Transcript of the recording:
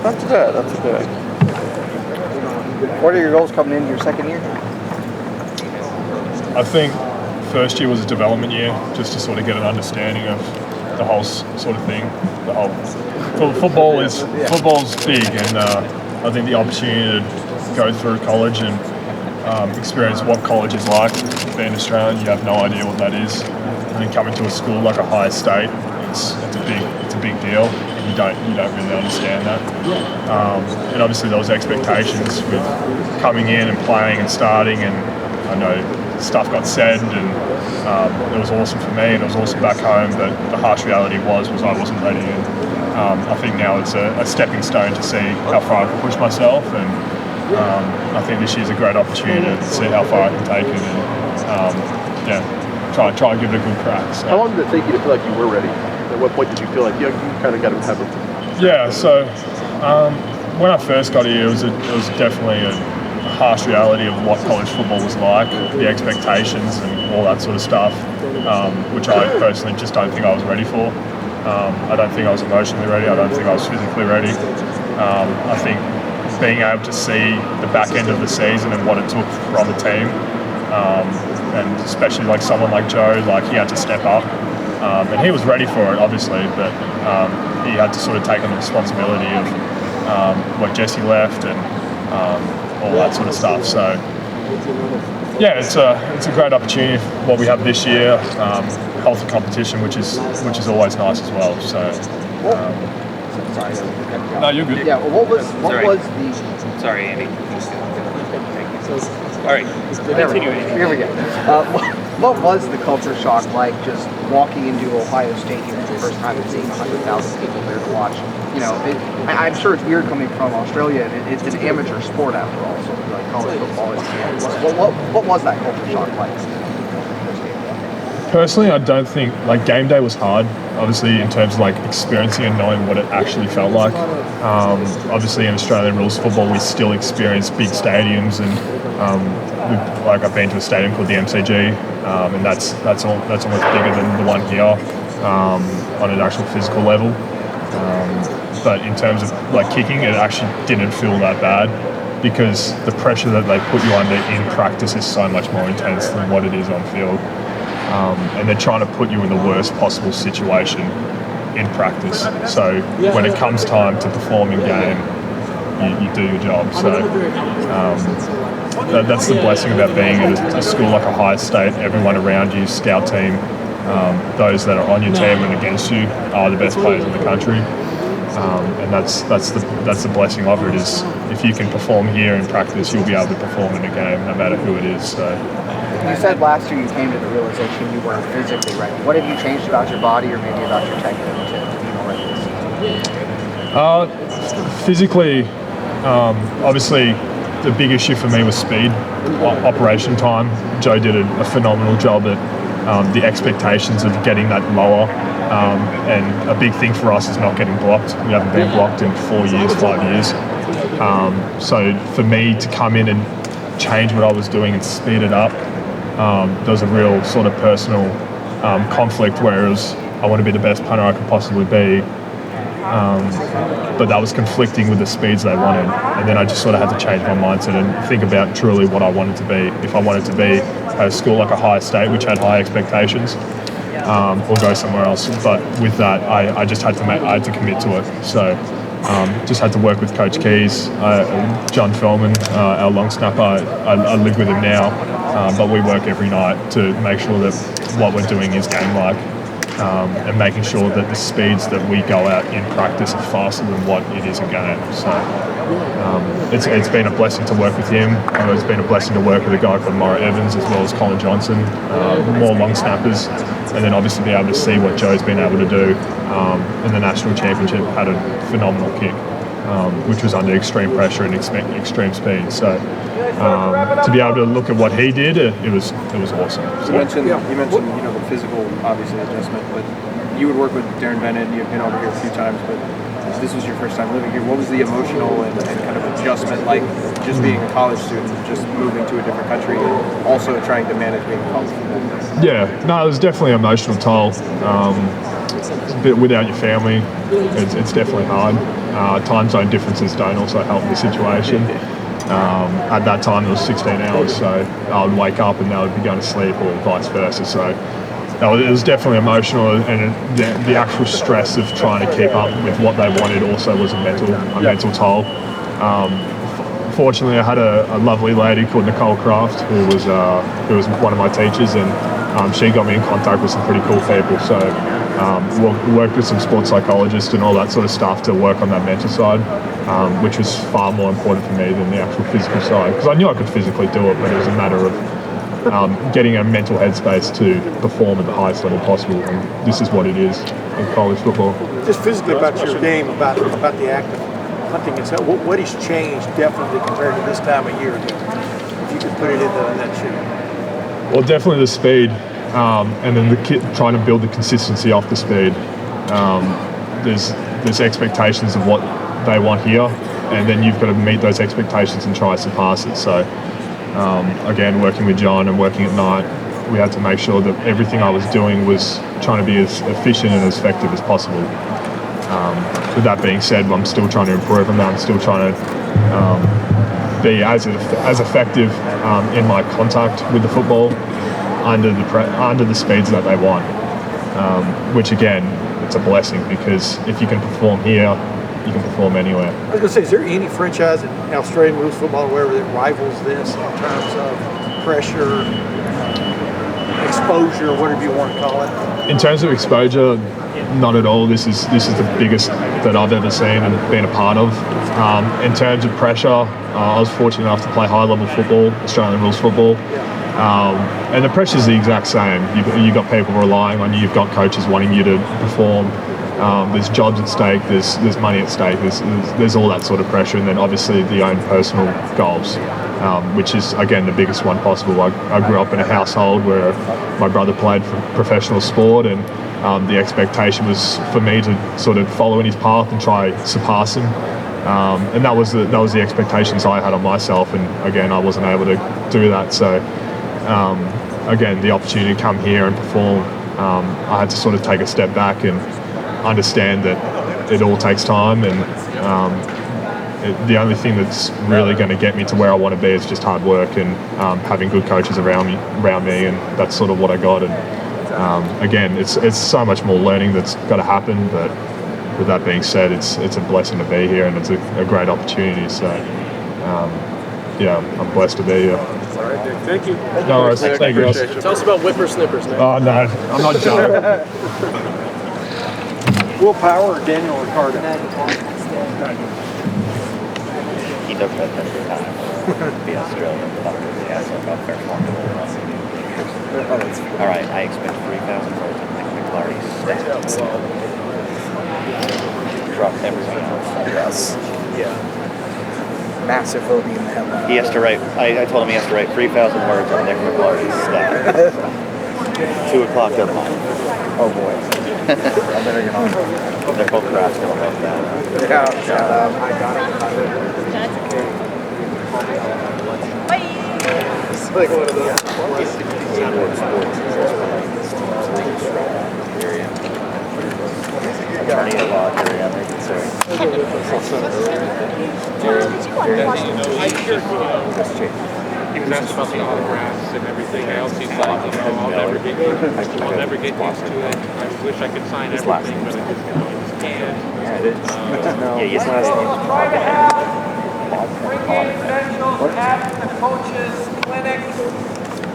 That's good. That's good. What are your goals coming into your second year? I think first year was a development year, just to sort of get an understanding of the whole sort of thing. The whole football's big, and I think the opportunity to go through college and experience what college is like. Being Australian, you have no idea what that is, and then coming to a school like Ohio State, it's a big deal. You don't really understand that. And obviously those expectations with coming in and playing and starting, and I know stuff got said, and it was awesome for me and it was awesome back home, but the harsh reality was I wasn't ready, and I think now it's a stepping stone to see how far I can push myself, and I think this year's a great opportunity to see how far I can take it, and try and give it a good crack. So. How long did it take you to feel like you were ready? At what point did you feel like you kind of got to have it? Yeah, so when I first got here, it was definitely a harsh reality of what college football was like, the expectations and all that sort of stuff, which I personally just don't think I was ready for. I don't think I was emotionally ready. I don't think I was physically ready. I think being able to see the back end of the season and what it took from the team, and especially like someone like Joe, like he had to step up. And he was ready for it, obviously, but he had to sort of take on the responsibility of what Jesse left and all that sort of stuff. So, yeah, it's a great opportunity for what we have this year, healthy competition, which is always nice as well. So, no, you're good. Yeah. What was the? Sorry, Andy. All right, continue. Here we go. What was the culture shock like, just walking into Ohio Stadium for the first time and seeing 100,000 people there to watch? You know, I'm sure it's weird coming from Australia, and it's an amateur sport after all, so like college football is. What was that culture shock like? Personally, I don't think, like, game day was hard, obviously, in terms of like experiencing and knowing what it actually felt like. Obviously in Australian rules football, we still experience big stadiums, and I've been to a stadium called the MCG, and that's almost bigger than the one here, on an actual physical level. But in terms of like kicking, it actually didn't feel that bad, because the pressure that they put you under in practice is so much more intense than what it is on field. And they're trying to put you in the worst possible situation in practice. So when it comes time to perform in game, you do your job. So that's the blessing about being at a school like Ohio State. Everyone around you, scout team, those that are on your team and against you are the best players in the country. And that's the blessing of it, is if you can perform here in practice, you'll be able to perform in a game no matter who it is. So. You said last year you came to the realization you weren't physically ready. What have you changed about your body, or maybe about your technique to be more ready this season? Physically, obviously the big issue for me was speed, operation time. Joe did a phenomenal job at the expectations of getting that lower, and a big thing for us is not getting blocked. We haven't been blocked in 5 years. So for me to come in and change what I was doing and speed it up, there was a real sort of personal conflict, where it was, I want to be the best punter I could possibly be, but that was conflicting with the speeds they wanted, and then I just sort of had to change my mindset and think about truly what I wanted to be. If I wanted to be at a school like Ohio State, which had high expectations, or go somewhere else. But with that, I just had to commit to it. So just had to work with Coach Keys, John Feldman, our long snapper. I live with him now, but we work every night to make sure that what we're doing is game-like, and making sure that the speeds that we go out in practice are faster than what it is in game. So it's been a blessing to work with him. It's been a blessing to work with a guy called Maura Evans, as well as Colin Johnson, more long snappers, and then obviously be able to see what Joe's been able to do in the national championship. Had a phenomenal kick, which was under extreme pressure and extreme speed. So to be able to look at what he did, it was awesome. So. You mentioned the physical, obviously, adjustment, but you would work with Darren Bennett, and you've been over here a few times, but this was your first time living here. What was the emotional and kind of adjustment like, just being a college student, just moving to a different country, and also trying to manage being a college student? Yeah, no, it was definitely an emotional toll. But without your family, it's definitely hard. Time zone differences don't also help the situation. At that time, it was 16 hours, so I would wake up and they would be going to sleep, or vice versa. So it was definitely emotional, and the actual stress of trying to keep up with what they wanted also was a mental toll. Fortunately, I had a lovely lady called Nicole Kraft, who was one of my teachers, and she got me in contact with some pretty cool people. So worked with some sports psychologists and all that sort of stuff to work on that mental side, which was far more important for me than the actual physical side, because I knew I could physically do it, but it was a matter of getting a mental headspace to perform at the highest level possible, and this is what it is in college football. Just physically about your game, about the act of punting itself, what has changed definitely compared to this time a year ago? If you could put it into that shape. Well, definitely the speed, and then trying to build the consistency off the speed. There's expectations of what they want here, and then you've got to meet those expectations and try to surpass it. So again, working with John and working at night, we had to make sure that everything I was doing was trying to be as efficient and as effective as possible. With that being said, I'm still trying to improve on that. I'm still trying to be as effective in my contact with the football under the speeds that they want, which again, it's a blessing, because if you can perform here, you can perform anywhere. I was going to say, is there any franchise in Australian rules football or wherever that rivals this in terms of pressure, exposure, whatever you want to call it? In terms of exposure, not at all. This is the biggest that I've ever seen and been a part of. In terms of pressure, I was fortunate enough to play high-level football, Australian rules football, and the pressure's the exact same. You've got people relying on you. You've got coaches wanting you to perform. There's jobs at stake. There's money at stake. There's all that sort of pressure, and then obviously the own personal goals, which is again the biggest one possible. I grew up in a household where my brother played for professional sport, and the expectation was for me to sort of follow in his path and try surpass him, and that was the expectations I had on myself. And again, I wasn't able to do that. So again, the opportunity to come here and perform, I had to sort of take a step back and understand that it all takes time, and the only thing that's really going to get me to where I want to be is just hard work and having good coaches around me, and that's sort of what I got. And again, it's so much more learning that's got to happen, but with that being said, it's a blessing to be here, and it's a great opportunity. So yeah, I'm blessed to be here. All right, Dick. Thank you. No worries. Thank you, guys. Tell us about whippersnippers, Nick. Oh no, I'm not John. Will Power or Daniel Ricardo? He took that every time. The Australian punter, the asset about fair formula. All right, I expect 3,000 words on McLarty stats. Drop everything else. Yes. Yeah. Massive will be in the headline. He has to write. I told him he has to write 3,000 words on Nick McLarty's stats. 2 o'clock deadline. Oh boy. I better get on. They're both crafts going like that. Yeah. I got it. It's like one of those. Attorney at law, Jerry, I'm making sorry. He was asked about the autographs and everything else. He's like, I'll never get used to it. I wish I could sign everything, but I just can't. Yeah, his last name's